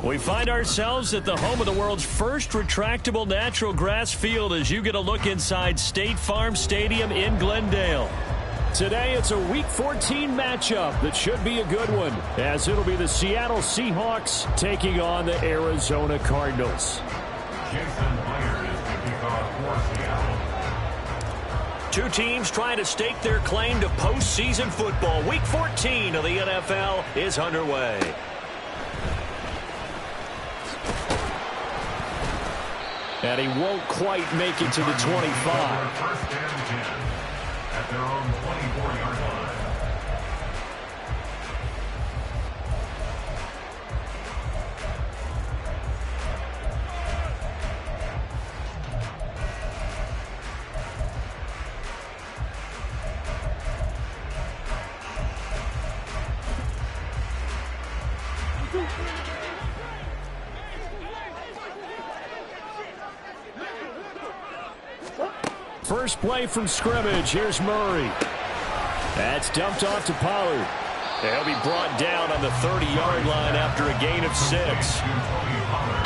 We find ourselves at the home of the world's first retractable natural grass field as you get a look inside State Farm Stadium in Glendale. Today, it's a Week 14 matchup that should be a good one, as it'll be the Seattle Seahawks taking on the Arizona Cardinals. Jason Myers is the kickoff for Seattle. Two teams trying to stake their claim to postseason football. Week 14 of the NFL is underway. And he won't quite make it to the 25. First and 10 at their own 24-yard line. First play from scrimmage. Here's Murray. That's dumped off to Pollard. He'll be brought down on the 30-yard line after a gain of 6.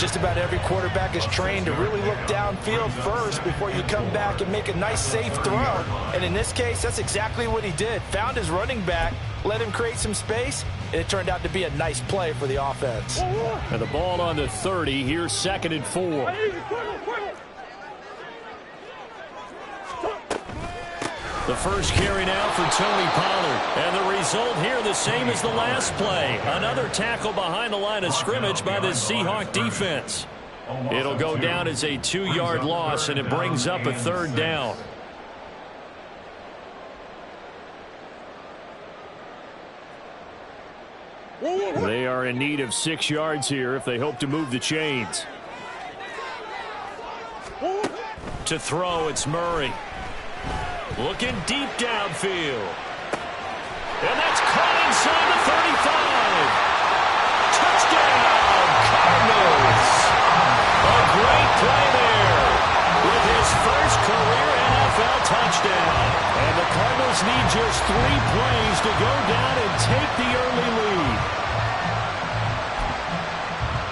Just about every quarterback is trained to really look downfield first before you come back and make a nice, safe throw. And in this case, that's exactly what he did. Found his running back, let him create some space, and it turned out to be a nice play for the offense. And the ball on the 30. Here's 2nd and 4. The first carry now for Tony Pollard. And the result here the same as the last play. Another tackle behind the line of scrimmage by the Seahawk defense. It'll go down as a 2-yard loss, and it brings up a 3rd down. They are in need of 6 yards here if they hope to move the chains. To throw, it's Murray. Looking deep downfield. And that's caught inside the 35. Touchdown, Cardinals. A great play there with his first career just 3 plays to go down and take the early lead.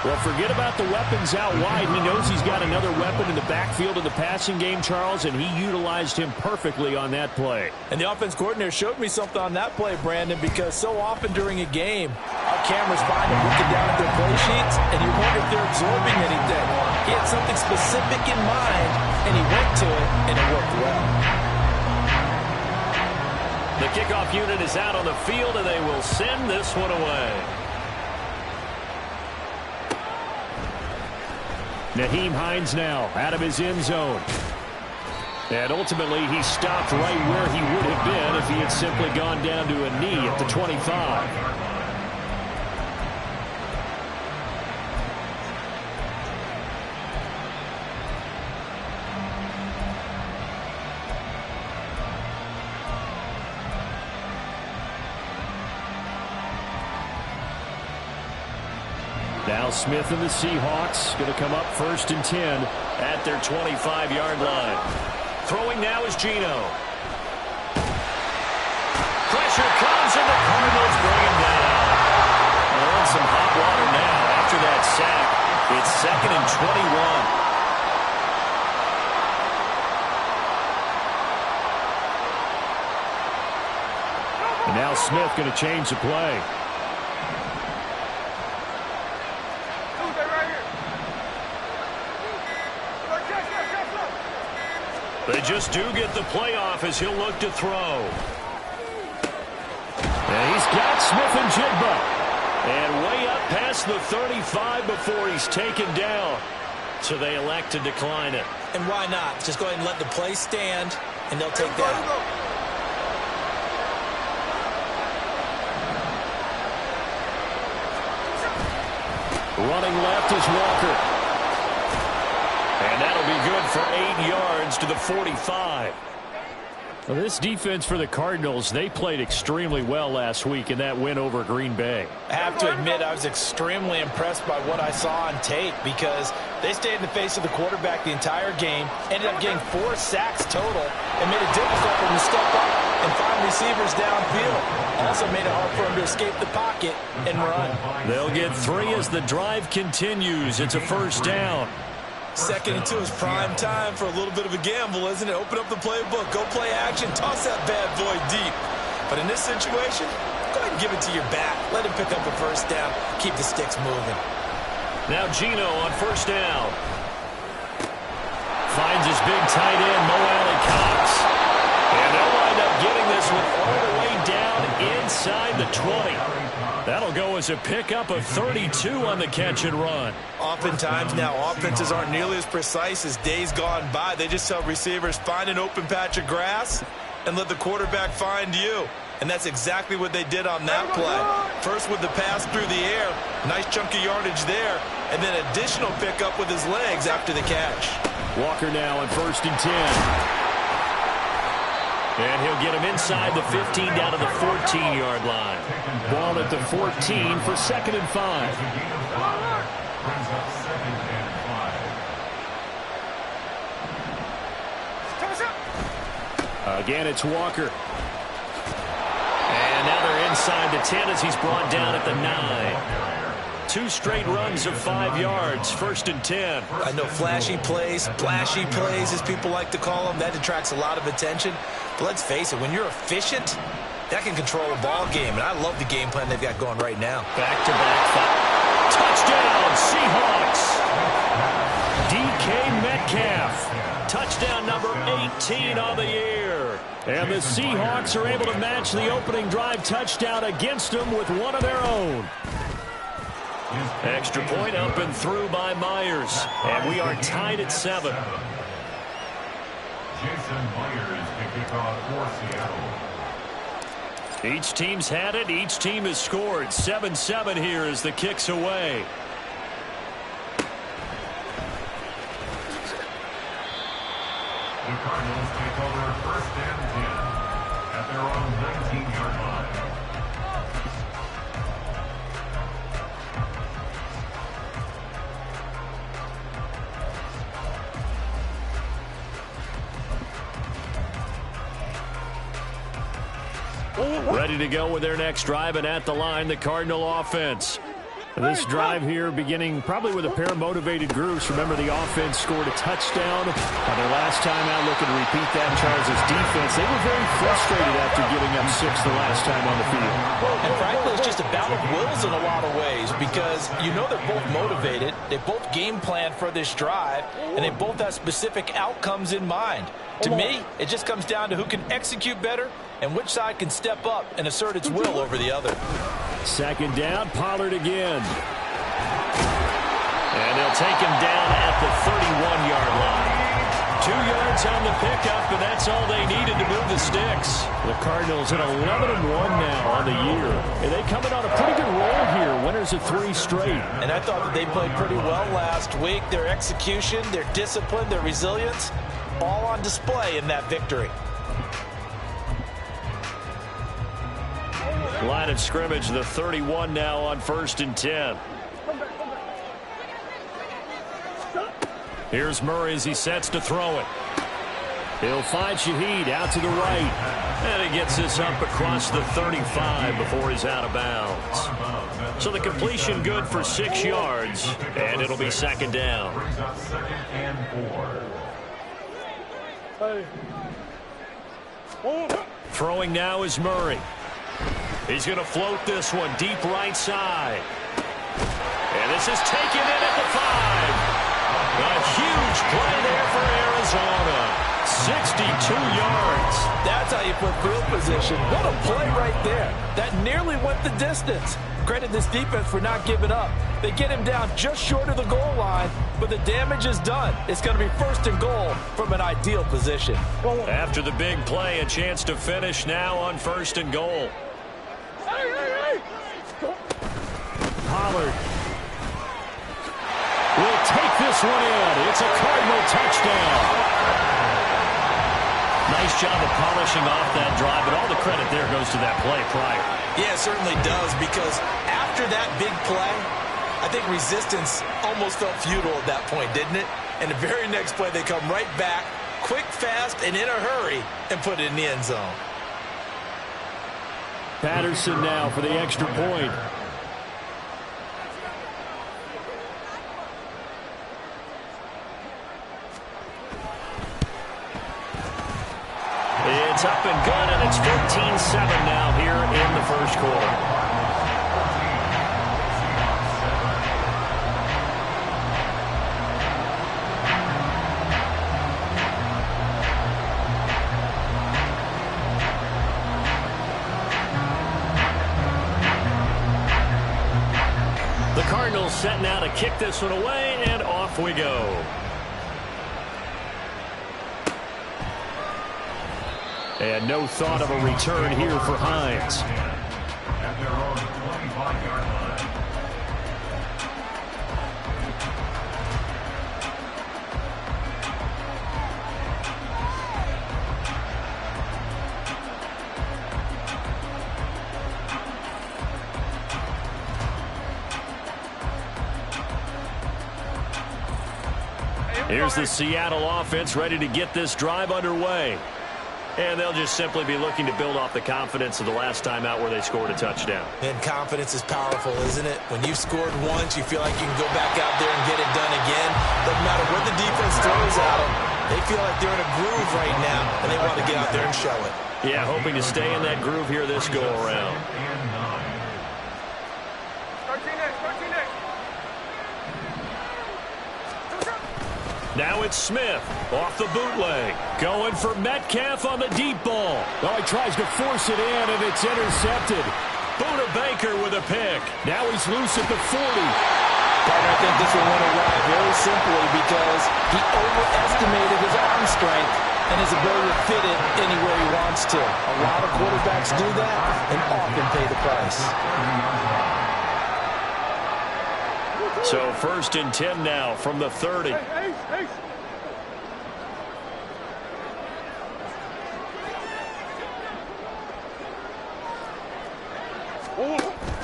Well, forget about the weapons out wide. He knows he's got another weapon in the backfield of the passing game, Charles, and he utilized him perfectly on that play. And the offense coordinator showed me something on that play, Brandon, because so often during a game, our cameras find them looking down at their play sheets, and you wonder if they're absorbing anything. He had something specific in mind, and he went to it, and it worked well. The kickoff unit is out on the field, and they will send this one away. Nyheim Hines now out of his end zone. And ultimately, he stopped right where he would have been if he had simply gone down to a knee at the 25. Now Smith and the Seahawks going to come up 1st and 10 at their 25-yard line. Throwing now is Geno. Pressure comes and the Cardinals bring him down. They're in some hot water now after that sack. It's 2nd and 21. And now Smith going to change the play. They just do get the play off as he'll look to throw. And he's got Smith and Jigba. And way up past the 35 before he's taken down. So they elect to decline it. And why not? Just go ahead and let the play stand, and they'll take that. Running left is Walker. And that'll be good for 8 yards to the 45. Well, this defense for the Cardinals, they played extremely well last week in that win over Green Bay. I have to admit, I was extremely impressed by what I saw on tape because they stayed in the face of the quarterback the entire game, ended up getting 4 sacks total, and made it difficult for him to step up and find receivers downfield. Also made it hard for him to escape the pocket and run. They'll get 3 as the drive continues. It's a 1st down. 2nd and 2 is prime time for a little bit of a gamble, isn't it? Open up the playbook, go play action, toss that bad boy deep. But in this situation, go ahead and give it to your back. Let him pick up a 1st down. Keep the sticks moving. Now Geno on 1st down. Finds his big tight end, Mo Alley-Cox. And they'll wind up getting this one all the way down inside the 20. That'll go as a pickup of 32 on the catch and run. Oftentimes now, offenses aren't nearly as precise as days gone by. They just tell receivers, find an open patch of grass and let the quarterback find you. And that's exactly what they did on that play. First with the pass through the air, nice chunk of yardage there, and then additional pickup with his legs after the catch. Walker now on 1st and 10. And he'll get him inside the 15 down to the 14-yard line. Ball at the 14 for 2nd and 5. Again, it's Walker. And now they're inside the 10 as he's brought down at the 9. 2 straight runs of 5 yards, 1st and 10. I know flashy plays, splashy plays, as people like to call them, that attracts a lot of attention. But let's face it, when you're efficient, that can control a ball game. And I love the game plan they've got going right now. Back-to-back. Touchdown, Seahawks. DK Metcalf. Touchdown number 18 on the year. And the Seahawks are able to match the opening drive touchdown against them with one of their own. Extra point up and through by Myers. And we are tied at 7. Jason Myers to kick off for Seattle. Each team's had it. Each team has scored. 7-7 here as the kick's away. The Cardinals take over 1st and 10 at their own 19-yard line. Ready to go with their next drive, and at the line, the Cardinal offense. This drive here beginning probably with a pair of motivated groups. Remember, the offense scored a touchdown on their last time out. Looking to repeat that. Charles' defense, they were very frustrated after giving up 6 the last time on the field. And frankly, it's just a battle of wills in a lot of ways, because you know they're both motivated. They both game plan for this drive, and they both have specific outcomes in mind. To me, it just comes down to who can execute better and which side can step up and assert its will over the other. Second down, Pollard again. And they'll take him down at the 31-yard line. 2 yards on the pickup, and that's all they needed to move the sticks. The Cardinals at 11-1 now on the year. And they coming on a pretty good roll here. Winners of 3 straight. And I thought that they played pretty well last week. Their execution, their discipline, their resilience, all on display in that victory. Line of scrimmage, the 31 now on 1st and 10. Here's Murray as he sets to throw it. He'll find Shaheed out to the right. And he gets this up across the 35 before he's out of bounds. So the completion good for 6 yards, and it'll be 2nd down. Throwing now is Murray. He's going to float this one deep right side. And this is taken in at the 5. A huge play there for Arizona. 62 yards. That's how you put field position. What a play right there. That nearly went the distance. Credit this defense for not giving up. They get him down just short of the goal line, but the damage is done. It's going to be 1st and goal from an ideal position. After the big play, a chance to finish now on 1st and goal. Pollard will take this one in. It's a Cardinal touchdown. Nice job of polishing off that drive, but all the credit there goes to that play prior. Yeah, it certainly does, because after that big play, I think resistance almost felt futile at that point, didn't it? And the very next play, they come right back, quick, fast, and in a hurry, and put it in the end zone. Patterson now for the extra point. It's up and good, and it's 14-7 now here in the 1st quarter. The Cardinals setting out to kick this one away, and off we go. And no thought of a return here for Hines. At their own 25-yard line. Here's the Seattle offense ready to get this drive underway. And they'll just simply be looking to build off the confidence of the last time out where they scored a touchdown. And confidence is powerful, isn't it? When you've scored once, you feel like you can go back out there and get it done again. Doesn't matter what the defense throws at them. They feel like they're in a groove right now, and they want to get out there and show it. Yeah, hoping to stay in that groove here this go-around. Now it's Smith off the bootleg. Going for Metcalf on the deep ball. Oh, he tries to force it in, and it's intercepted. Buda Baker with a pick. Now he's loose at the 40. Partner, I think this one went away very simply because he overestimated his arm strength and his ability to fit it anywhere he wants to. A lot of quarterbacks do that and often pay the price. So 1st and 10 now from the 30.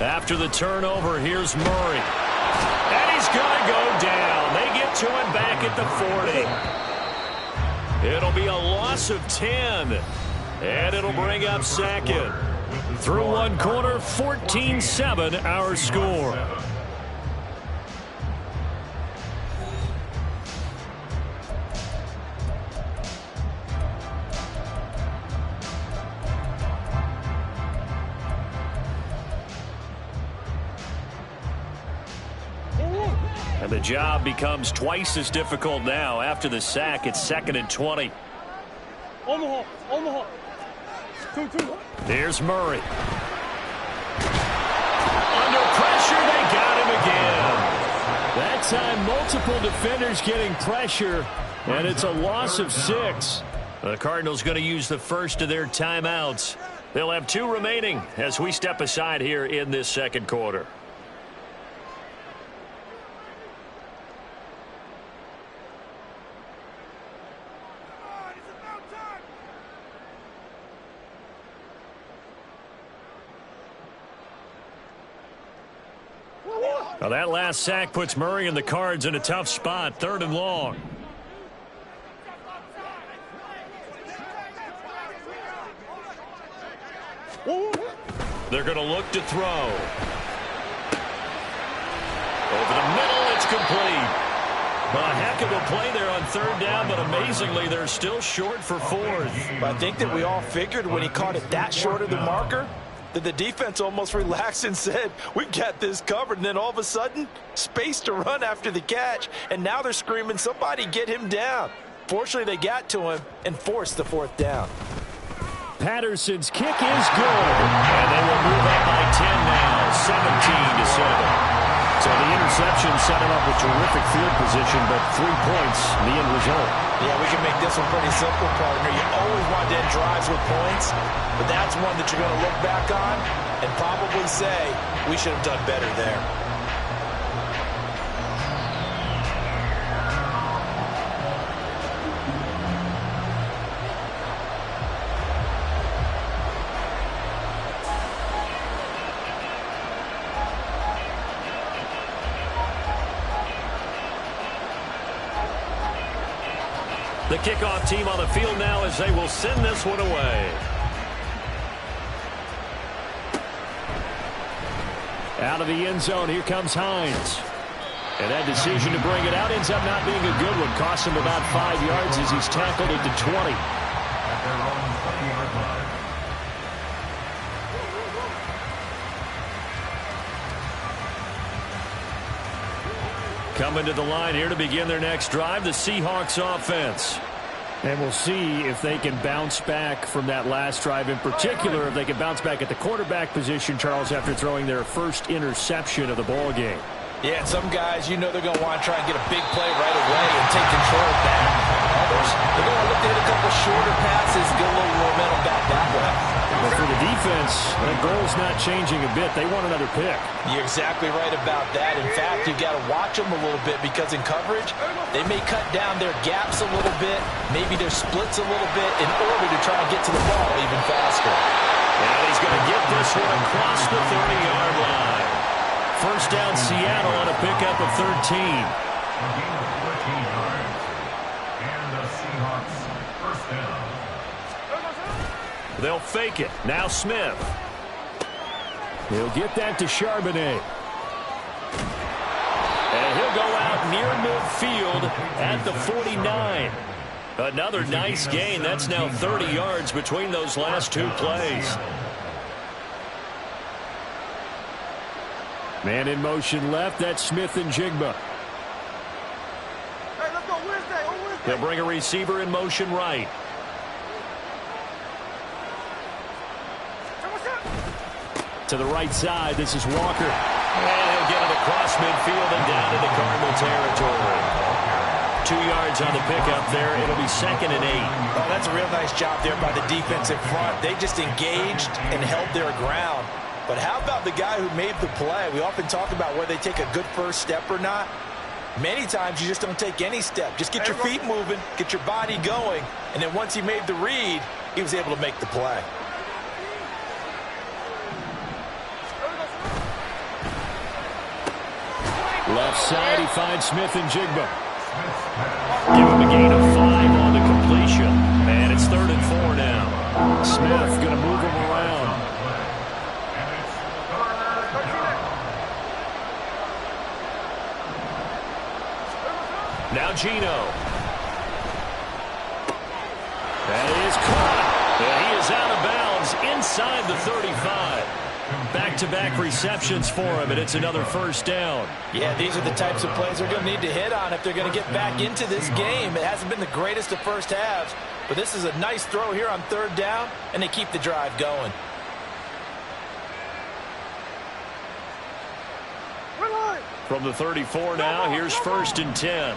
After the turnover, here's Murray. And he's going to go down. They get to him back at the 40. It'll be a loss of 10. And it'll bring up 2nd. Through one quarter, 14-7 our score. And the job becomes twice as difficult now. After the sack, it's 2nd and 20. Omaha. Here's Murray. Under pressure, they got him again. That time, multiple defenders getting pressure, and it's a loss of 6. The Cardinals going to use the first of their timeouts. They'll have 2 remaining as we step aside here in this second quarter. Now that last sack puts Murray and the Cards in a tough spot, 3rd and long. They're going to look to throw. Over the middle, it's complete. A heck of a play there on 3rd down, but amazingly, they're still short for 4th. But I think that we all figured when he caught it that short of the marker, that the defense almost relaxed and said, we've got this covered. And then all of a sudden, space to run after the catch. And now they're screaming, somebody get him down. Fortunately, they got to him and forced the 4th down. Patterson's kick is good. And they will move up by 10 now, 17-7. So the interception set him up with terrific field position, but 3 points, the end result. Yeah, we can make this one pretty simple, partner. You always want to end drives with points, but that's one that you're going to look back on and probably say, we should have done better there. The kickoff team on the field now as they will send this one away. Out of the end zone, here comes Hines. And that decision to bring it out ends up not being a good one. Costs him about 5 yards as he's tackled at the 20. At their own 20-yard line. Coming to the line here to begin their next drive, the Seahawks offense. And we'll see if they can bounce back from that last drive. In particular, if they can bounce back at the quarterback position, Charles, after throwing their first interception of the ball game. Yeah, and some guys, you know they're going to want to try and get a big play right away and take control of that. Others, they're going to look to hit a couple shorter passes, get a little momentum back that way. But for the defense, the goal's not changing a bit. They want another pick. You're exactly right about that. In fact, you've got to watch them a little bit because in coverage, they may cut down their gaps a little bit, maybe their splits a little bit in order to try and get to the ball even faster. And he's going to get this one across the 30-yard line. First down, Seattle on a pickup of 13. A gain of 13 yards. And the Seahawks first down. They'll fake it. Now Smith. He'll get that to Charbonnet. And he'll go out near midfield at the 49. Another nice gain. That's now 30 yards between those last 2 plays. Man in motion left. That's Smith and Jigba. Hey, let's go Wednesday. They'll bring a receiver in motion right. To the right side, this is Walker. And he'll get it across midfield and down into Cardinal territory. 2 yards on the pickup there. It'll be 2nd and 8. Oh, that's a real nice job there by the defense in front. They just engaged and held their ground. But how about the guy who made the play? We often talk about whether they take a good first step or not. Many times you just don't take any step. Just get your feet moving, get your body going, and then once he made the read, he was able to make the play. Left side, he finds Smith and Jigba. Give him a gain of 5 on the completion. And it's 3rd and 4 now. Smith going to move him around. Now Geno. That is caught. And he is out of bounds inside the 35. Back-to-back receptions for him, and it's another first down. Yeah, these are the types of plays they're going to need to hit on if they're going to get back into this game. It hasn't been the greatest of first halves, but this is a nice throw here on third down, and they keep the drive going. From the 34 now, here's 1st and 10.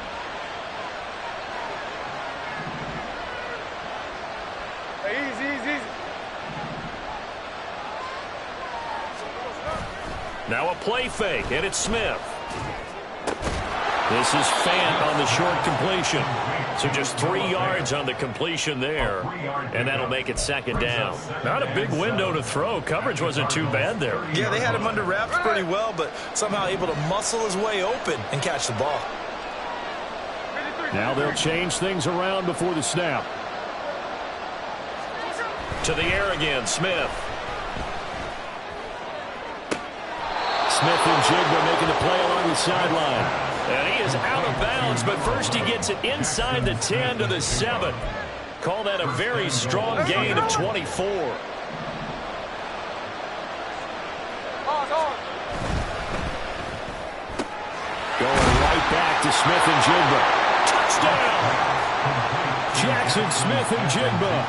Easy. Now a play fake, and it's Smith. This is Fant on the short completion. So just 3 yards on the completion there, and that'll make it 2nd down. Not a big window to throw. Coverage wasn't too bad there. Yeah, they had him under wraps pretty well, but somehow able to muscle his way open and catch the ball. Now they'll change things around before the snap. To the air again, Smith. Smith-Njigba making the play along the sideline. And he is out of bounds, but first he gets it inside the 10 to the 7. Call that a very strong gain of 24. Going right back to Smith-Njigba. Touchdown! Jackson Smith-Njigba.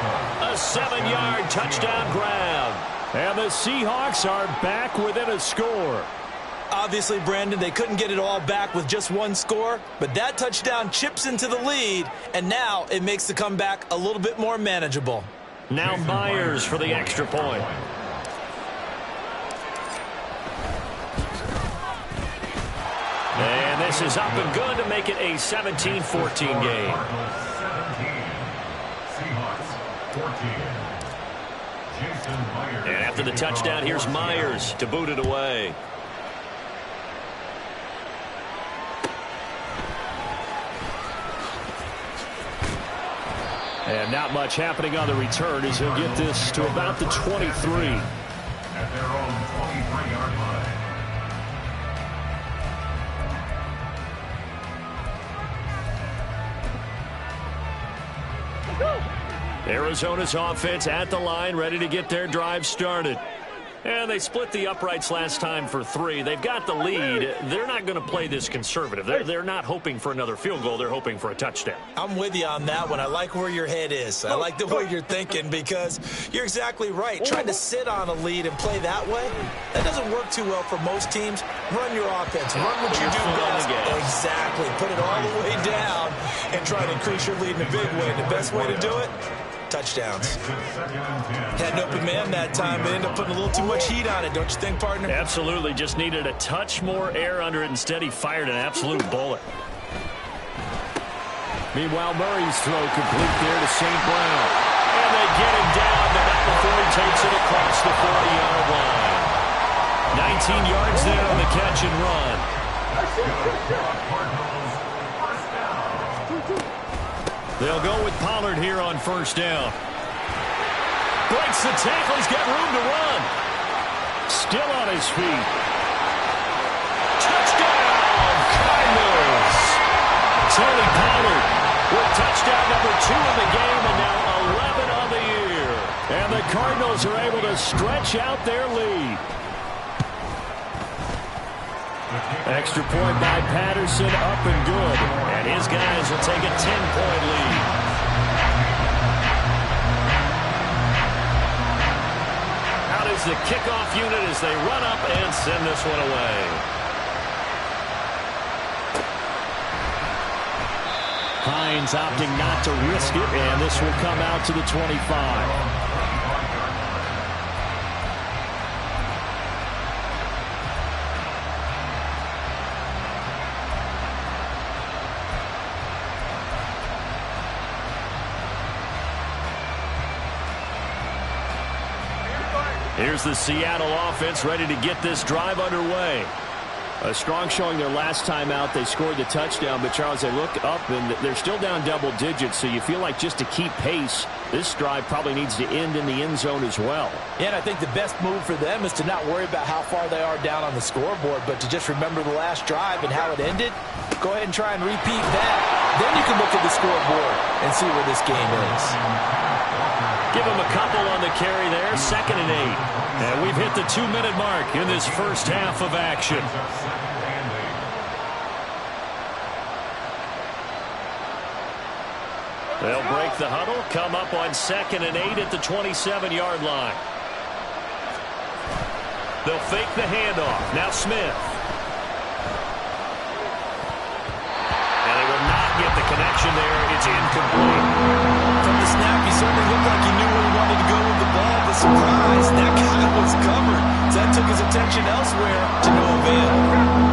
A 7-yard touchdown grab. And the Seahawks are back within a score. Obviously, Brandon, they couldn't get it all back with just one score, but that touchdown chips into the lead, and now it makes the comeback a little bit more manageable. Now Myers for the extra point. And this is up and good to make it a 17-14 game. And after the touchdown, here's Myers to boot it away. And not much happening on the return as he'll get this to about the 23. At their own 23-yard line. Arizona's offense at the line, ready to get their drive started. And they split the uprights last time for 3. They've got the lead. They're not going to play this conservative. They're not hoping for another field goal. They're hoping for a touchdown. I'm with you on that one. I like where your head is. I like the way you're thinking because you're exactly right. Trying to sit on a lead and play that way, that doesn't work too well for most teams. Run your offense. Run what you do best. Exactly. Put it all the way down and try to increase your lead in a big way. The best way to do it, touchdowns. Had an open man that time, but ended up putting a little too much heat on it, don't you think, partner? Absolutely. Just needed a touch more air under it. Instead, he fired an absolute bullet. Meanwhile, Murray's throw complete there to St. Brown. And they get him down, but not before he takes it across the 40-yard line. 19 yards there on the catch and run. They'll go with Pollard here on first down. Breaks the tackle. He's got room to run. Still on his feet. Touchdown, Cardinals. Tony Pollard with touchdown number 2 in the game and now 11 on the year. And the Cardinals are able to stretch out their lead. Extra point by Patterson, up and good. And his guys will take a 10-point lead. Out is the kickoff unit as they run up and send this one away. Hines opting not to risk it, and this will come out to the 25. Here's the Seattle offense ready to get this drive underway. A strong showing their last time out. They scored the touchdown, but Charles, they look up and they're still down double digits, so you feel like just to keep pace, this drive probably needs to end in the end zone as well. Yeah, and I think the best move for them is to not worry about how far they are down on the scoreboard, but to just remember the last drive and how it ended. Go ahead and try and repeat that. Then you can look at the scoreboard and see where this game is. Give them a couple on the carry there, 2nd and 8. And we've hit the 2-minute mark in this first half of action. They'll break the huddle, come up on 2nd and 8 at the 27-yard line. They'll fake the handoff. Now Smith. And they will not get the connection there. It's incomplete. From the snap, he certainly looked like he knew where he wanted to go with the ball. The surprise, that guy was covered. So that took his attention elsewhere to no avail.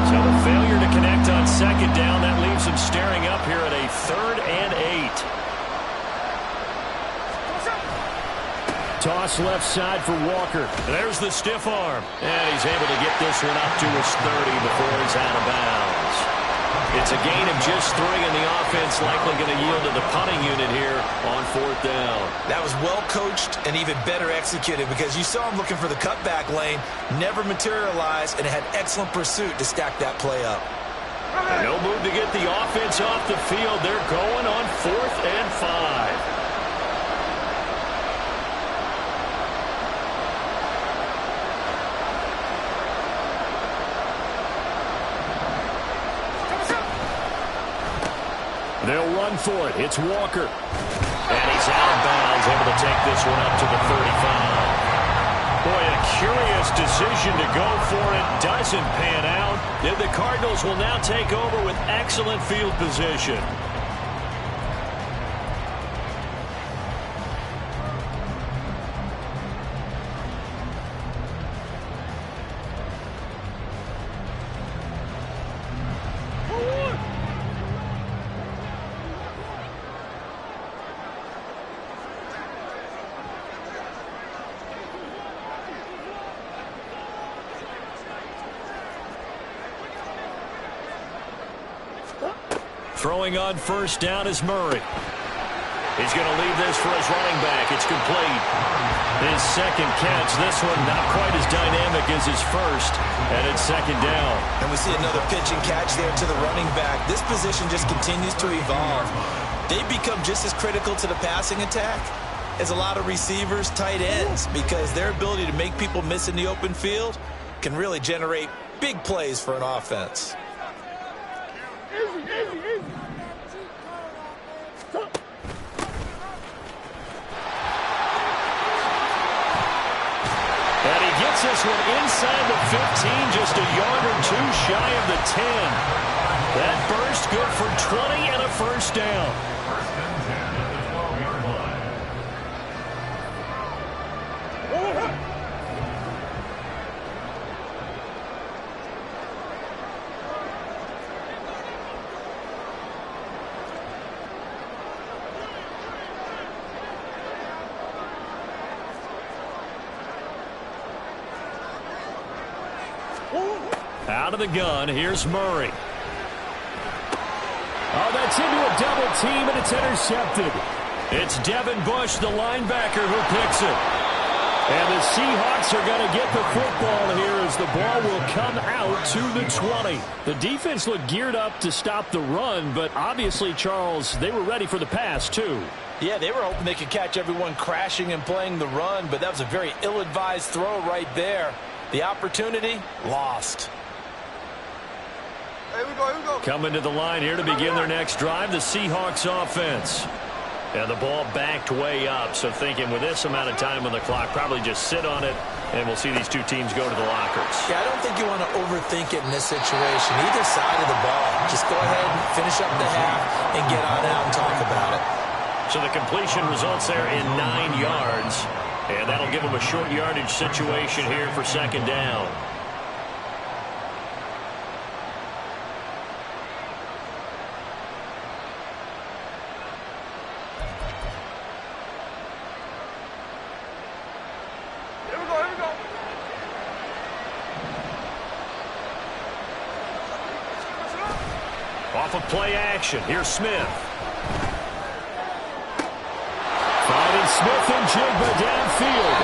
So the failure to connect on 2nd down, that leaves him staring up here at a 3rd and 8. Toss left side for Walker. There's the stiff arm. And he's able to get this one up to his 30 before he's out of bounds. It's a gain of just 3, and the offense likely going to yield to the punting unit here on 4th down. That was well coached and even better executed because you saw him looking for the cutback lane, never materialized, and had excellent pursuit to stack that play up. And no move to get the offense off the field. They're going on 4th and 5. They'll run for it. It's Walker. And he's out of bounds, able to take this one up to the 35. Boy, a curious decision to go for it. Doesn't pan out. And the Cardinals will now take over with excellent field position. Throwing on 1st down is Murray. He's going to leave this for his running back. It's complete. His 2nd catch. This one not quite as dynamic as his first. And it's 2nd down. And we see another pitch and catch there to the running back. This position just continues to evolve. They become just as critical to the passing attack as a lot of receivers, tight ends, because their ability to make people miss in the open field can really generate big plays for an offense. And he gets this one inside the 15, just a yard or 2 shy of the 10. That burst good for 20 and a 1st down. 1st and 10 at the 12-yard line. Out of the gun, here's Murray. Oh, that's into a double team, and it's intercepted. It's Devin Bush, the linebacker, who picks it. And the Seahawks are going to get the football here as the ball will come out to the 20. The defense looked geared up to stop the run, but obviously, Charles, they were ready for the pass, too. Yeah, they were hoping they could catch everyone crashing and playing the run, but that was a very ill-advised throw right there. The opportunity, lost. Here we go. Coming to the line here to begin their next drive, the Seahawks offense. And the ball backed way up, so thinking with this amount of time on the clock, probably just sit on it, and we'll see these two teams go to the lockers. Yeah, I don't think you want to overthink it in this situation. Either side of the ball. Just go ahead and finish up the half and get on out and talk about it. So the completion results there in 9 yards, and that'll give them a short yardage situation here for 2nd down. Off of play action, here's Smith. Finding Smith and Jigba downfield.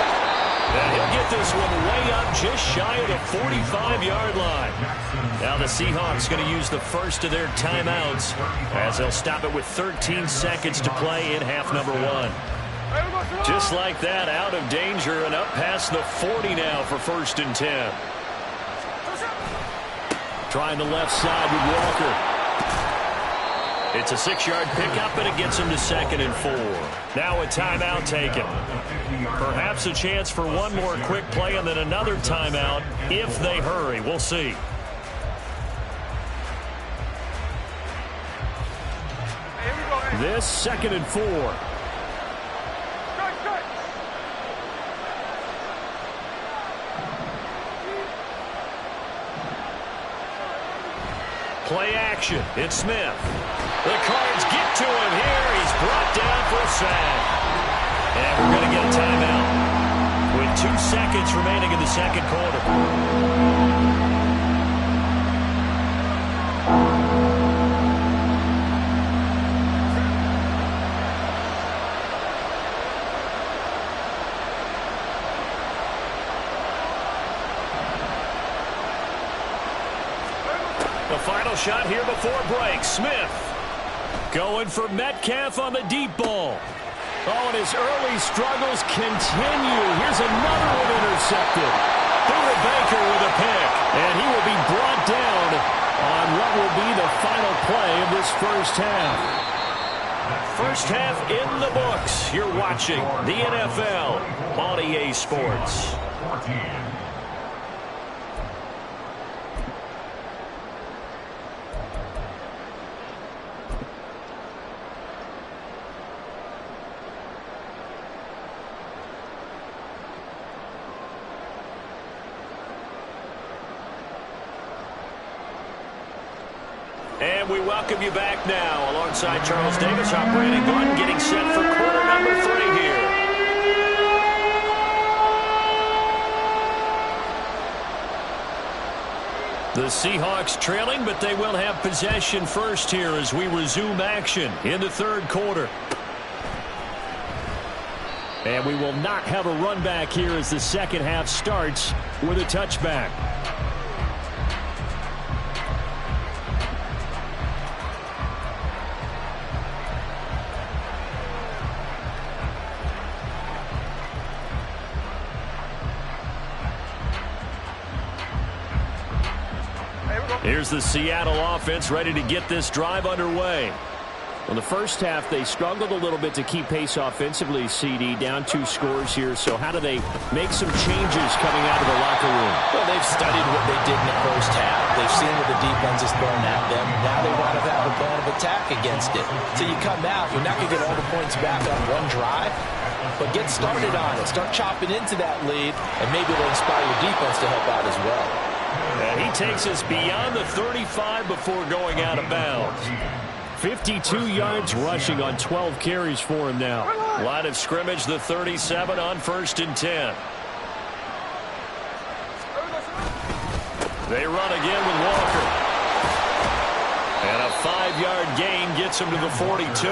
And he'll get this one way up just shy of the 45-yard line. Now the Seahawks going to use the first of their timeouts as they'll stop it with 13 seconds to play in half number 1. Just like that, out of danger and up past the 40 now for 1st and 10. Trying the left side with Walker. It's a 6-yard pickup, and it gets him to 2nd and 4. Now a timeout taken. Perhaps a chance for one more quick play and then another timeout if they hurry. We'll see. This 2nd and 4. Play action. It's Smith. The Cards get to him here. He's brought down for a sack. And we're going to get a timeout with 2 seconds remaining in the 2nd quarter. The final shot here before break. Smith going for Metcalf on the deep ball. Oh, and his early struggles continue. Here's another one intercepted. Buda Baker with a pick. And he will be brought down on what will be the final play of this first half. First half in the books. You're watching the NFL on EA Sports. And we welcome you back now alongside Charles Davis. I'm Brandon Gordon getting set for quarter number 3 here. The Seahawks trailing, but they will have possession first here as we resume action in the 3rd quarter. And we will not have a run back here as the 2nd half starts with a touchback. Here's the Seattle offense ready to get this drive underway. In the first half, they struggled a little bit to keep pace offensively, CD, down 2 scores here. So how do they make some changes coming out of the locker room? Well, they've studied what they did in the first half. They've seen what the defense is throwing at them. Now they want to have a plan of attack against it. So you come out, you're not going to get all the points back on one drive, but get started on it. Start chopping into that lead, and maybe it'll inspire your defense to help out as well. And he takes us beyond the 35 before going out of bounds. 52 yards rushing on 12 carries for him now. Line of scrimmage, the 37 on 1st and 10. They run again with Walker. And a 5-yard gain gets him to the 42.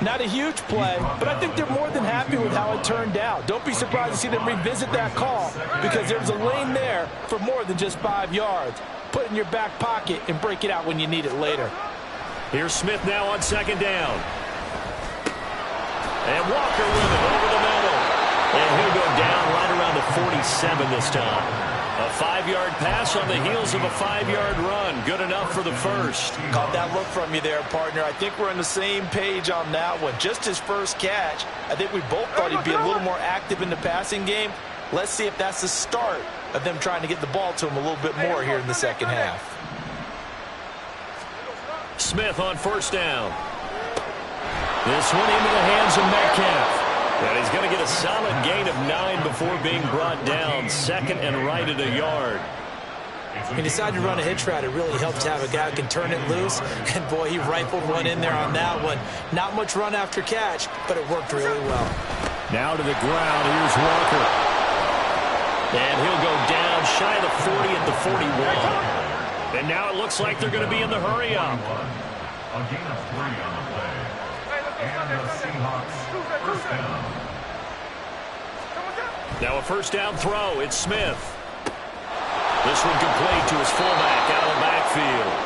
Not a huge play, but I think they're more than happy with how it turned out. Don't be surprised to see them revisit that call because there's a lane there for more than just 5 yards. Put it in your back pocket and break it out when you need it later. Here's Smith now on 2nd down. And Walker with it over the middle. And he'll go down right around the 47 this time. A 5-yard pass on the heels of a 5-yard run. Good enough for the first. Caught that look from you there, partner. I think we're on the same page on that one. Just his first catch. I think we both thought he'd be a little more active in the passing game. Let's see if that's the start of them trying to get the ball to him a little bit more here in the 2nd half. Smith on 1st down. This one into the hands of Metcalf. And he's going to get a solid gain of 9 before being brought down. 2nd and right at a yard. He decided to run a hitch route. It really helped to have a guy who can turn it loose. And, boy, he rifled one in there on that one. Not much run after catch, but it worked really well. Now to the ground. Here's Walker. And he'll go down shy of the 40 at the 41. And now it looks like they're going to be in the hurry up. A gain of 3 on the play. And the Seahawks first down. Now a first down throw. It's Smith. This one complete to his fullback out of the backfield.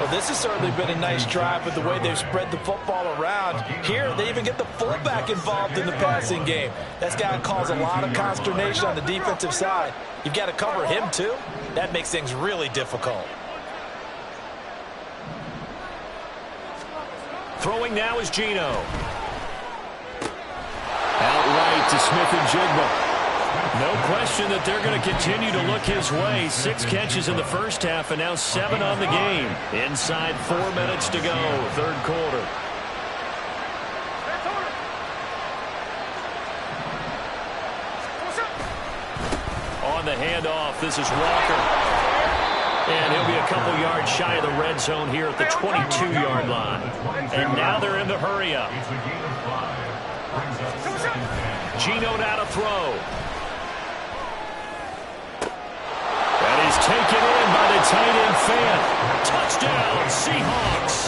Well, this has certainly been a nice drive with the way they've spread the football around. Here, they even get the fullback involved in the passing game. That's got to cause a lot of consternation on the defensive side. You've got to cover him, too. That makes things really difficult. Throwing now is Geno. Out right to Smith-Njigba. No question that they're going to continue to look his way. 6 catches in the first half and now 7 on the game. Inside 4 minutes to go, third quarter. On the handoff, this is Walker. And he'll be a couple yards shy of the red zone here at the 22-yard line. And now they're in the hurry-up. Geno now to throw. That is taken in by the tight end Fant. Touchdown, Seahawks.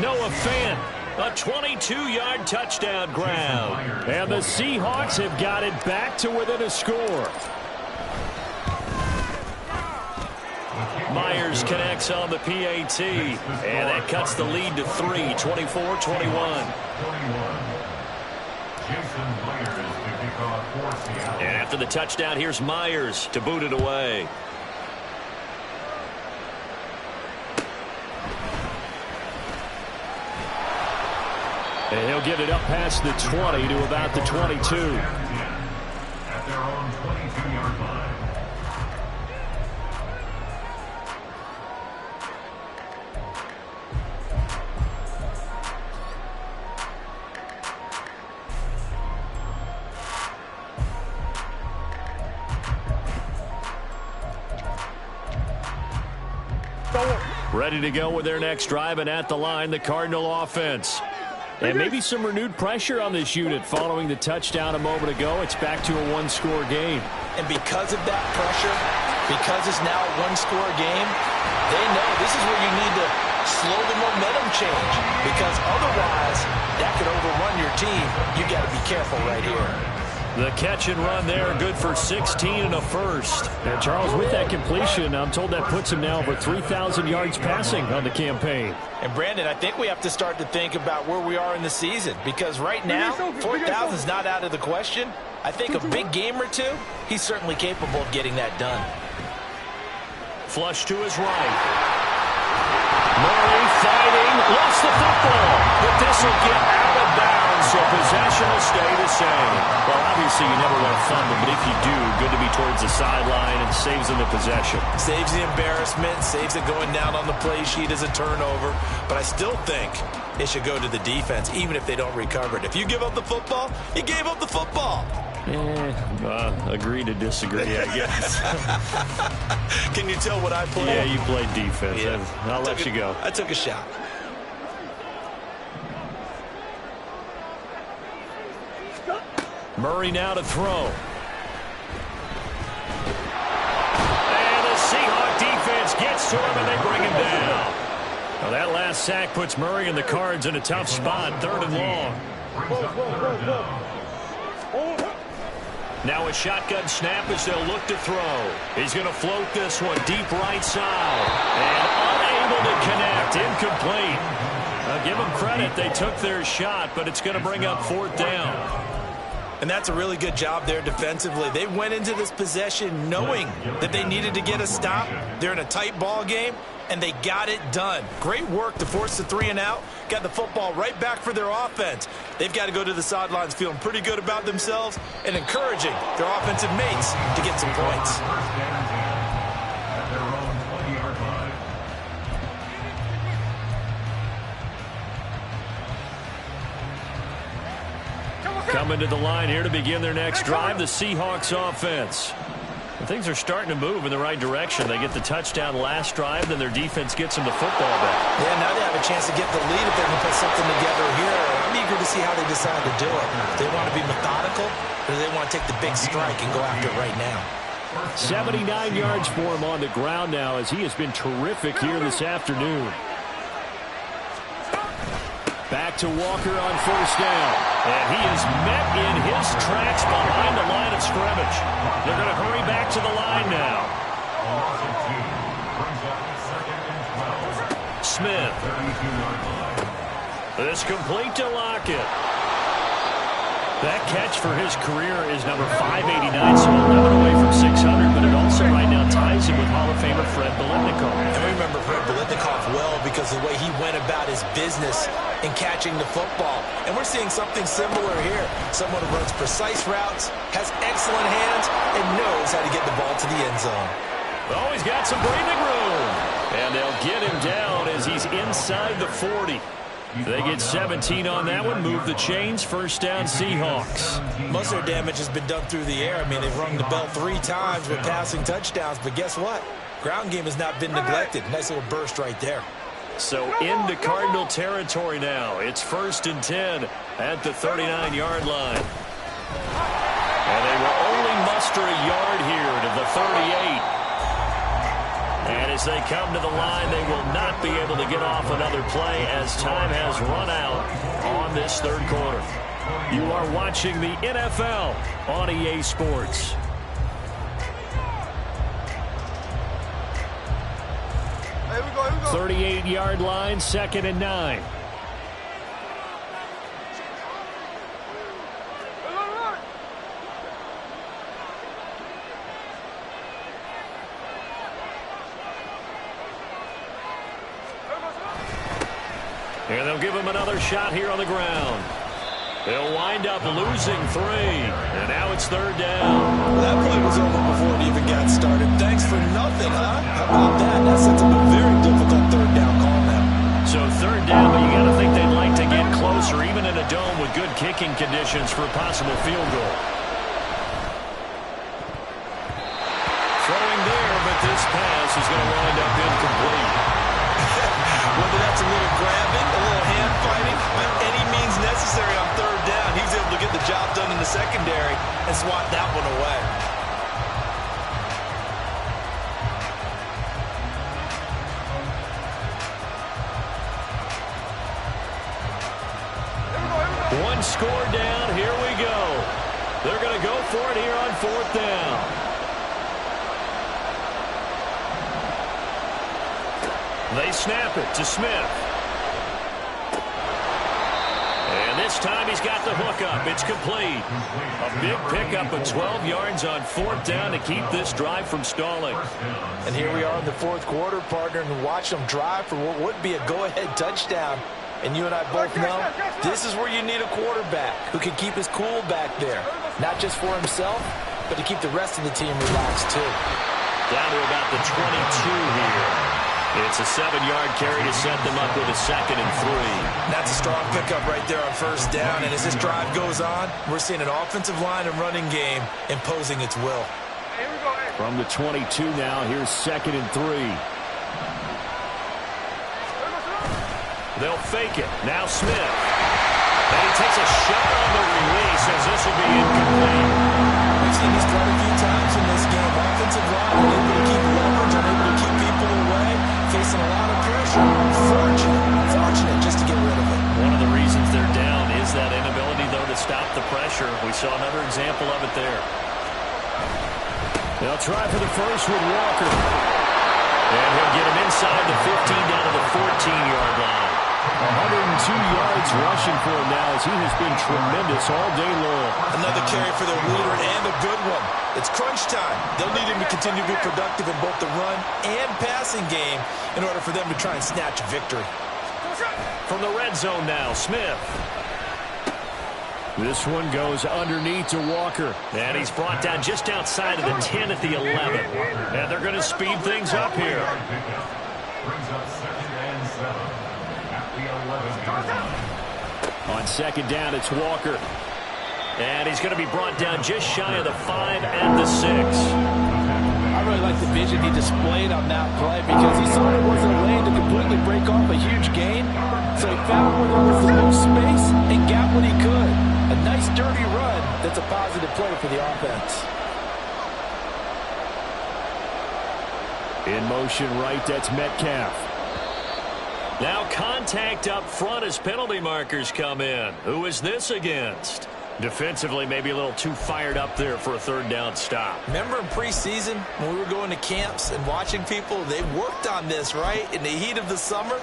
Noah Fant, a 22-yard touchdown ground. And the Seahawks have got it back to within a score. Myers connects on the PAT, and that cuts the lead to 3, 24-21. And after the touchdown, here's Myers to boot it away. And he'll get it up past the 20 to about the 22. At their own 22-yard line. Ready to go with their next drive, and at the line, the Cardinal offense. And maybe some renewed pressure on this unit following the touchdown a moment ago. It's back to a one-score game. And because of that pressure, because it's now a one-score game, they know this is where you need to slow the momentum change, because otherwise that could overrun your team. You got to be careful right here. The catch and run there, good for 16 and a first. And Charles, with that completion, I'm told that puts him now over 3,000 yards passing on the campaign. And Brandon, I think we have to start to think about where we are in the season, because right now 4,000 is not out of the question. I think a big game or two, he's certainly capable of getting that done. Flush to his right. Murray fighting, lost the football, but this will get out of bounds, so possession will stay the same. Well, obviously you never want to fumble, but if you do, good to be towards the sideline and saves them the possession. Saves the embarrassment, saves it going down on the play sheet as a turnover, but I still think it should go to the defense, even if they don't recover it. If you give up the football, you gave up the football. Agree to disagree, I guess. Can you tell what I played? Yeah, you played defense. Yeah. I'll let you go. I took a shot. Murray now to throw. And the Seahawk defense gets to him, and they bring him down. Well, that last sack puts Murray and the Cards in a tough spot, 3rd and long. Now a shotgun snap as they'll look to throw. He's going to float this one deep right side. And unable to connect. Incomplete. I'll give them credit. They took their shot, but it's going to bring up 4th down. And that's a really good job there defensively. They went into this possession knowing that they needed to get a stop. They're in a tight ball game, and they got it done. Great work to force the 3 and out. Got the football right back for their offense. They've got to go to the sidelines feeling pretty good about themselves and encouraging their offensive mates to get some points. At their own 20-yard line. Coming to the line here to begin their next drive, the Seahawks offense. And things are starting to move in the right direction. They get the touchdown last drive, then their defense gets them the football back. Yeah, now they have a chance to get the lead if they can put something together here. I'm eager to see how they decide to do it. Do they want to be methodical, or do they want to take the big strike and go after it right now? 79 yards for him on the ground now, as he has been terrific here this afternoon. Back to Walker on first down. And he is met in his tracks behind the line of scrimmage. They're going to hurry back to the line now. Smith. This complete to Lockett. That catch for his career is number 589, so 11 away from 600, but it also right now ties him with Hall of Famer Fred Biletnikoff. And we remember Fred Biletnikoff well because of the way he went about his business in catching the football. And we're seeing something similar here. Someone who runs precise routes, has excellent hands, and knows how to get the ball to the end zone. Oh, he's got some breathing room. And they'll get him down as he's inside the 40. They get 17 on that one, move the chains, first down Seahawks. Most of their damage has been done through the air. I mean, they've rung the bell 3 times with passing touchdowns, but guess what? Ground game has not been neglected. Nice little burst right there. So into Cardinal territory now. It's 1st and 10 at the 39-yard line. And they will only muster a yard here to the 38. And as they come to the line, they will not be able to get off another play as time has run out on this third quarter. You are watching the NFL on EA Sports. Here we go. 38-yard line, 2nd and 9. And they'll give him another shot here on the ground. They'll wind up losing 3. And now it's 3rd down. That play was over before it even got started. Thanks for nothing, huh? How about that? That sets up a very difficult 3rd down call now. So 3rd down, but you got to think they'd like to get closer, even in a dome with good kicking conditions for a possible field goal. Throwing there, but this pass is going to wind up incomplete. Whether that's a little grabbing, a little hand fighting, by any means necessary on 3rd down, he was able to get the job done in the secondary and swat that one away. One score down, here we go. They're going to go for it here on 4th down. They snap it to Smith. And this time he's got the hook up. It's complete. A big pickup of 12 yards on 4th down to keep this drive from stalling. And here we are in the 4th quarter, partner, and watch them drive for what would be a go-ahead touchdown. And you and I both know this is where you need a quarterback who can keep his cool back there. Not just for himself, but to keep the rest of the team relaxed too. Down to about the 22 here. It's a 7-yard carry to set them up with a 2nd and 3. That's a strong pickup right there on 1st down. And as this drive goes on, we're seeing an offensive line and running game imposing its will. Here we go. From the 22 now, here's 2nd and 3. They'll fake it. Now Smith. And he takes a shot on the release as this will be incomplete. We've seen this quite a few times in this game. Offensive line unable to keep leverage, unable to keep people away, facing a lot of pressure. Fortunate just to get rid of it. One of the reasons they're down is that inability, though, to stop the pressure. We saw another example of it there. They'll try for the first with Walker. And he'll get him inside the 15 down to the 14-yard line. 102 yards rushing for him now as he has been tremendous all day long. Another carry for the leader and a good one. It's crunch time. They'll need him to continue to be productive in both the run and passing game in order for them to try and snatch a victory. From the red zone now, Smith. This one goes underneath to Walker. And he's brought down just outside of the 10 at the 11. And they're going to speed things up here. Brings up 2nd and 7 at the 11-yard line. On 2nd down, it's Walker. And he's going to be brought down just shy of the 5 and the 6. I really like the vision he displayed on that play because he saw there wasn't a lane to completely break off a huge gain. So he found where there was the most space and got what he could. A nice dirty run that's a positive play for the offense. In motion right, that's Metcalf. Now contact up front as penalty markers come in. Who is this against? Defensively, maybe a little too fired up there for a third down stop. Remember in preseason when we were going to camps and watching people, they worked on this, right? In the heat of the summer,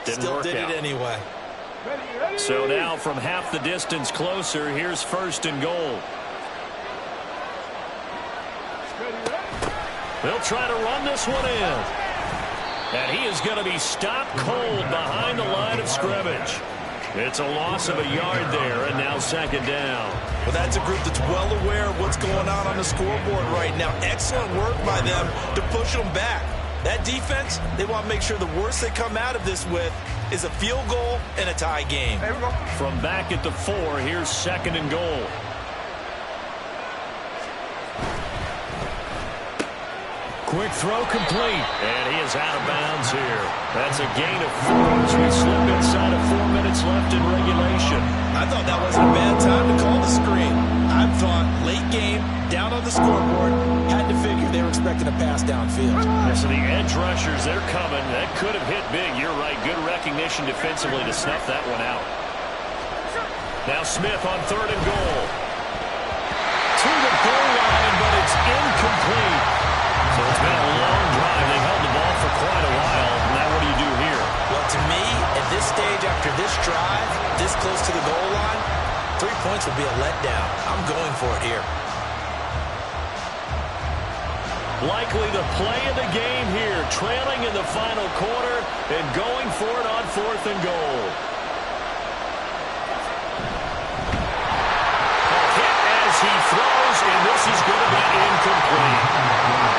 still did it anyway. So now from half the distance closer, here's 1st and goal. They'll try to run this one in. And he is going to be stopped cold behind the line of scrimmage. It's a loss of a yard there, and now 2nd down. Well, that's a group that's well aware of what's going on the scoreboard right now. Excellent work by them to push them back. That defense, they want to make sure the worst they come out of this with is a field goal and a tie game. From back at the 4, here's 2nd and goal. Quick throw complete, and he is out of bounds here. That's a gain of 4 as we slip inside of 4 minutes left in regulation. I thought that wasn't a bad time to call the screen. I thought late game, down on the scoreboard, had to figure they were expecting a pass downfield. So the edge rushers, they're coming. That could have hit big. You're right. Good recognition defensively to snuff that one out. Now Smith on 3rd and goal. To the goal line, but it's incomplete. So it's been a long drive. They've held the ball for quite a while. Now what do you do here? Well, to me, at this stage after this drive, this close to the goal line, 3 points would be a letdown. I'm going for it here. Likely the play of the game here, trailing in the final quarter and going for it on 4th and goal. A hit as he throws, and this is going to be incomplete.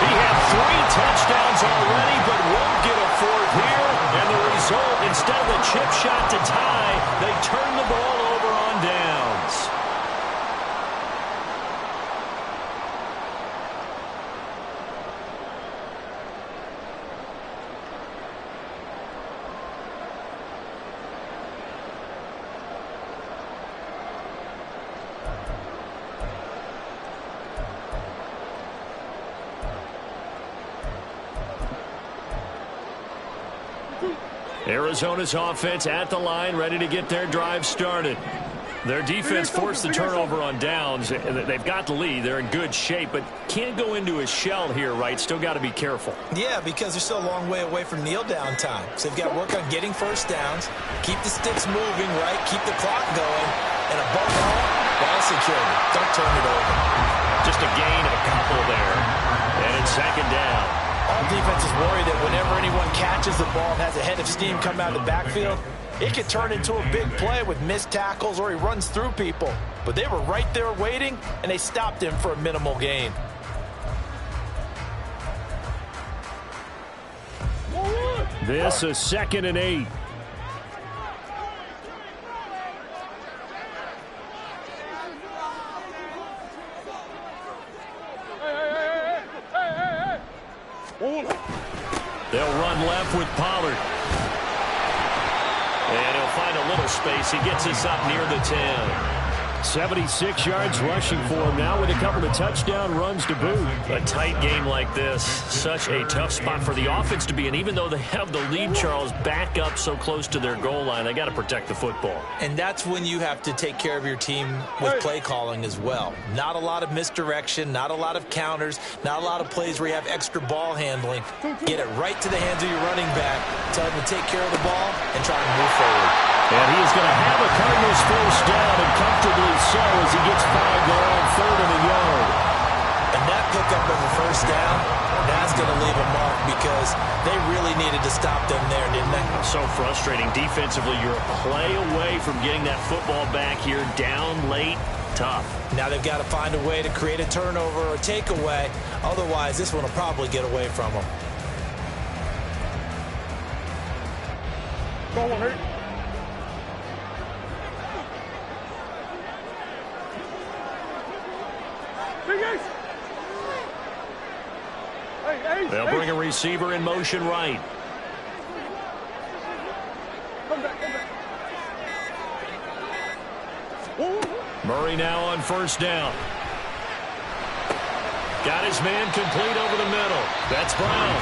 He had 3 touchdowns already, but won't get a 4th here. And the result, instead of a chip shot to tie, they turn the ball over on downs. Arizona's offense at the line, ready to get their drive started. Their defense forced the turnover on downs. They've got the lead. They're in good shape, but can't go into a shell here, right? Still got to be careful. Yeah, because they're still a long way away from kneel down time. So they've got to work on getting first downs, keep the sticks moving, right? Keep the clock going, and above all, ball security. Don't turn it over. Just a gain of a couple there, and it's 2nd down. All defense is worried that whenever anyone catches the ball and has a head of steam come out of the backfield, it could turn into a big play with missed tackles or he runs through people. But they were right there waiting, and they stopped him for a minimal gain. This is 2nd and 8. They'll run left with Pollard. And he'll find a little space. He gets us up near the 10. 76 yards rushing for him now with a couple of touchdown runs to boot. A tight game like this, such a tough spot for the offense to be in. Even though they have the lead, Charles, back up so close to their goal line, they got to protect the football. And that's when you have to take care of your team with play calling as well. Not a lot of misdirection, not a lot of counters, not a lot of plays where you have extra ball handling. Get it right to the hands of your running back, tell him to take care of the ball, and try to move forward. And he is going to have a Cardinals first down, and comfortably so as he gets 5 going on 3rd and a yard. And that pickup of a first down, that's going to leave a mark because they really needed to stop them there, didn't they? So frustrating. Defensively, you're a play away from getting that football back here, down late, tough. Now they've got to find a way to create a turnover or a takeaway. Otherwise, this one will probably get away from them. Go on, hurt. They'll bring a receiver in motion right. Come back. Murray now on first down. Got his man complete over the middle. That's Brown.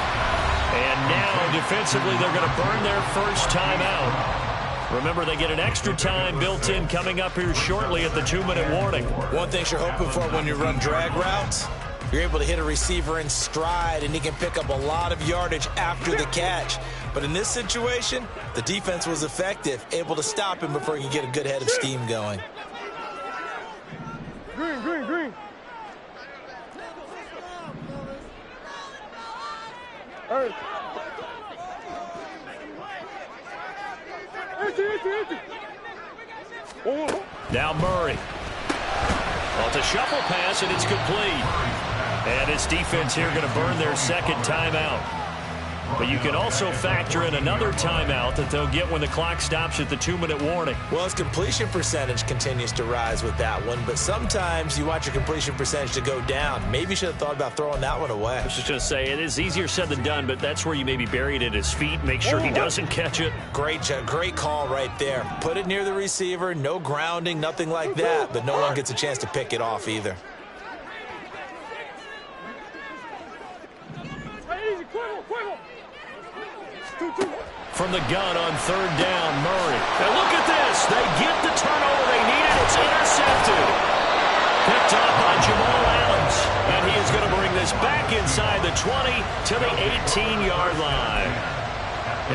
And now, defensively, they're going to burn their first timeout. Remember, they get an extra time built in coming up here shortly at the 2-minute warning. One thing you're hoping for when you run drag routes, you're able to hit a receiver in stride, and he can pick up a lot of yardage after the catch. But in this situation, the defense was effective, able to stop him before he could get a good head of steam going. Green, green, green. Hey. Now Murray. Well, it's a shuffle pass, and it's complete. And his defense here going to burn their second timeout. But you can also factor in another timeout that they'll get when the clock stops at the 2-minute warning. Well, his completion percentage continues to rise with that one, but sometimes you want your completion percentage to go down. Maybe you should have thought about throwing that one away. I was just going to say, it is easier said than done, but that's where you maybe bury it at his feet, make sure he doesn't catch it. Great call right there. Put it near the receiver, no grounding, nothing like that, but no one gets a chance to pick it off either. From the gun on 3rd down, Murray. And look at this. They get the turnover they needed. It's intercepted. Picked up by Jamal Adams. And he is going to bring this back inside the 20 to the 18-yard line.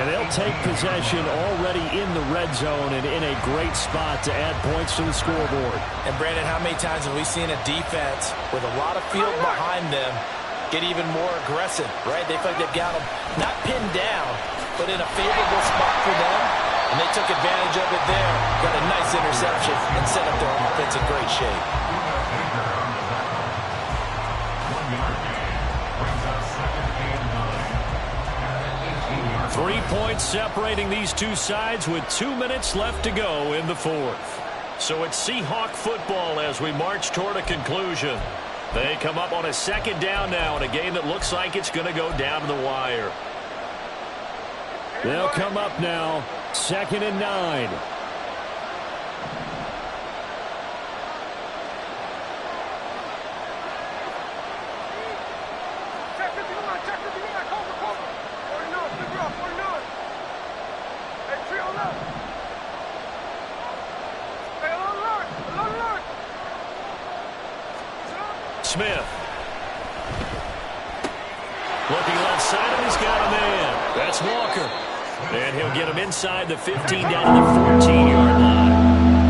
And they'll take possession already in the red zone and in a great spot to add points to the scoreboard. And, Brandon, how many times have we seen a defense with a lot of field behind them get even more aggressive, right? They feel like they've got them not pinned down, but in a favorable spot for them, and they took advantage of it there. Got a nice interception and set up their offense in great shape. 3 points separating these two sides with 2 minutes left to go in the 4th. So it's Seahawk football as we march toward a conclusion. They come up on a 2nd down now in a game that looks like it's going to go down to the wire. They'll come up now, 2nd and 9. Smith. Looking left side, and he's got a man. That's Walker. And he'll get him inside the 15 down to the 14-yard line.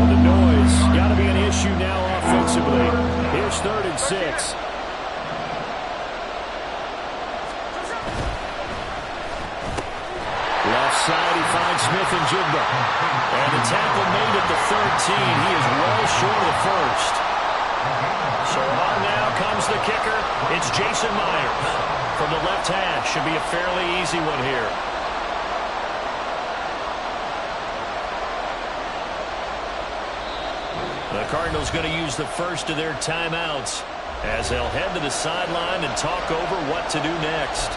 Well, the noise got to be an issue now offensively. Here's 3rd and 6. Left side, he finds Smith and Jigba. And the tackle made at the 13. He is well short of the first. So on now comes the kicker. It's Jason Myers from the left hash. Should be a fairly easy one here. The Cardinals going to use the first of their timeouts as they'll head to the sideline and talk over what to do next.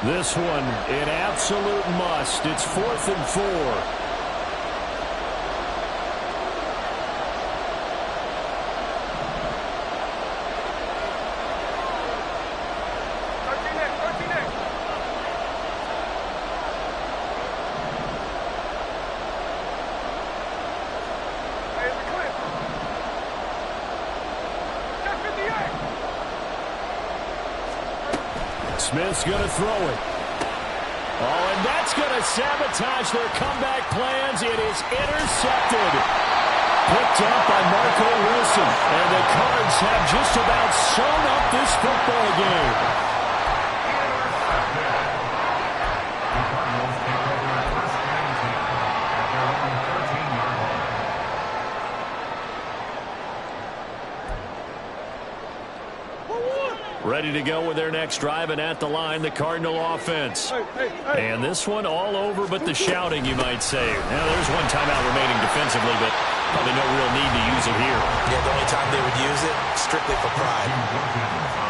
This one, an absolute must. It's 4th and 4. Smith's going to throw it. Oh, and that's going to sabotage their comeback plans. It is intercepted. Picked up by Marco Wilson. And the Cards have just about sewn up this football game. Ready to go with their next drive, and at the line, the Cardinal offense. And this one all over but the shouting, you might say. Now, there's one timeout remaining defensively, but Probably no real need to use it here. Yeah, the only time they would use it, strictly for pride.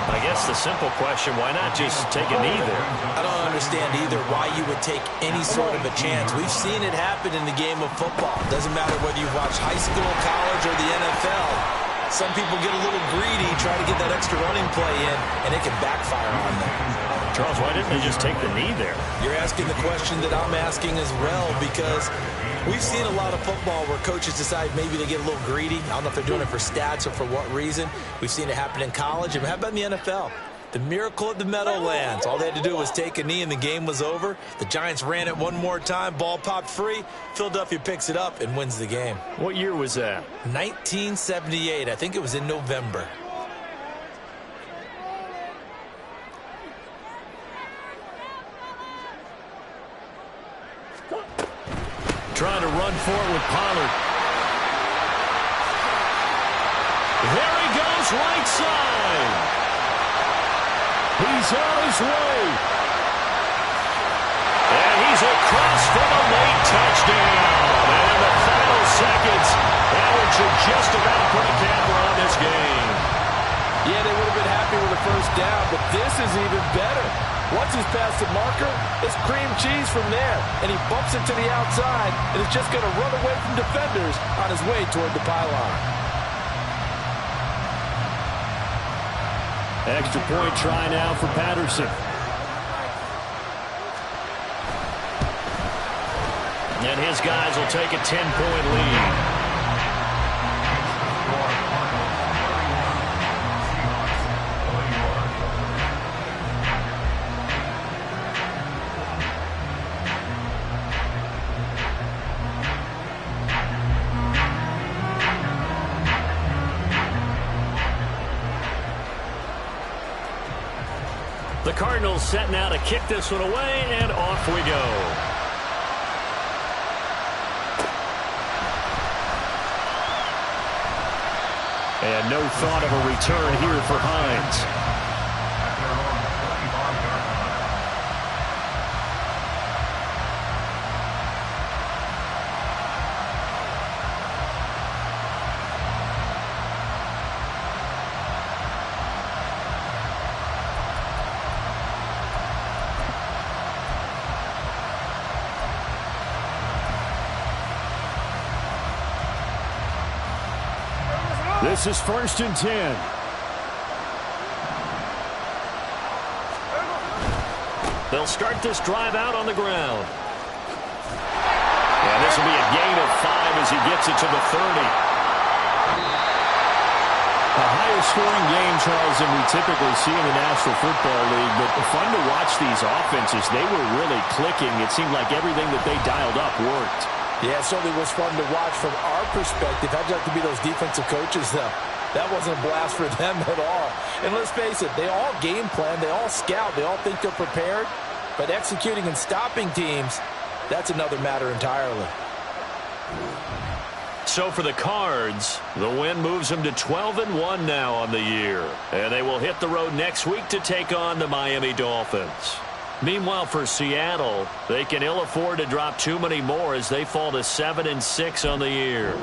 I guess the simple question, why not just take a knee there? I don't understand either why you would take any sort of a chance. We've seen it happen in the game of football. Doesn't matter whether you've watched high school, college, or the NFL. Some people get a little greedy, try to get that extra running play in, and it can backfire on them. Charles, why didn't they just take the knee there? You're asking the question that I'm asking as well, because we've seen a lot of football where coaches decide maybe they get a little greedy. I don't know if they're doing it for stats or for what reason. We've seen it happen in college. And how about in the NFL? The miracle at the Meadowlands. All they had to do was take a knee and the game was over. The Giants ran it one more time. Ball popped free. Philadelphia picks it up and wins the game. What year was that? 1978. I think it was in November. Trying to run for it with Pollard. There he goes, right side. He's on his way. And he's across for the late touchdown. And in the final seconds, Allen should just about put a camper on this game. Yeah, they would have been happy with the first down, but this is even better. Once he's past the marker, it's cream cheese from there. And he bumps it to the outside, and is just going to run away from defenders on his way toward the pylon. Extra point try now for Patterson. And his guys will take a 10-point lead. The Cardinals set now to kick this one away, and off we go. And no thought of a return here for Hines. This is 1st and 10. They'll start this drive out on the ground. And this will be a gain of 5 as he gets it to the 30. A higher scoring game, Charles, than we typically see in the National Football League. But fun to watch these offenses. They were really clicking. It seemed like everything that they dialed up worked. Yeah, it certainly was fun to watch from our perspective. How'd you like to be those defensive coaches, though? That wasn't a blast for them at all. And let's face it, they all game plan, they all scout, they all think they're prepared. But executing and stopping teams, that's another matter entirely. So for the Cards, the win moves them to 12-1 now on the year. And they will hit the road next week to take on the Miami Dolphins. Meanwhile, for Seattle, they can ill afford to drop too many more as they fall to 7-6 on the year.